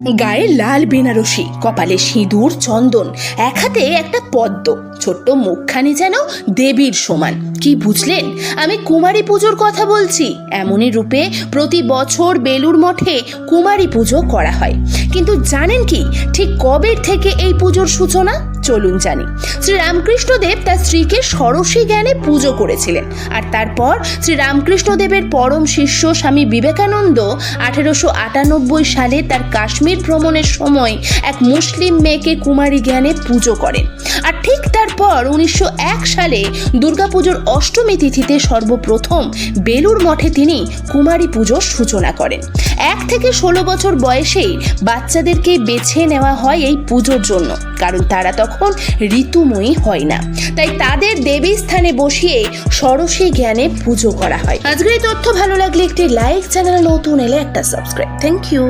গায়ে লাল বেনারসি, কপালে সিঁদুর চন্দন, এক হাতে একটা পদ্ম, ছোট্ট মুখখানি যেন দেবীর সমান। কি বুঝলেন? আমি কুমারী পুজোর কথা বলছি। এমনই রূপে প্রতি বছর বেলুর মঠে কুমারী পুজো করা হয়। কিন্তু জানেন কি ঠিক কবে থেকে এই পুজোর সূচনা? চলুন জানি। শ্রীরামকৃষ্ণদেব তার স্ত্রীকে ষোড়শী জ্ঞানে পুজো করেছিলেন, আর তারপর শ্রীরামকৃষ্ণদেবের পরম শিষ্য স্বামী বিবেকানন্দ 1898 সালে তার কাশ্মীর ভ্রমণের সময় এক মুসলিম মেয়েকে কুমারী জ্ঞানে পুজো করেন। আর ঠিক তারপর 1901 সালে দুর্গাপুজোর অষ্টমী তিথিতে সর্বপ্রথম বেলুর মঠে তিনি কুমারী পুজোর সূচনা করেন। 1 থেকে 16 বছর বয়সেই বাচ্চাদেরকে বেছে নেওয়া হয় এই পুজোর জন্য, কারণ তারা তখন ঋতুময়ী হয় না। তাই তাদের দেবী স্থানে বসিয়ে ষোড়শী জ্ঞানে পুজো করা হয়। আজকের এই তথ্য ভালো লাগলে একটি লাইক, চ্যানেলে নতুন এলে একটা সাবস্ক্রাইব। Thank you.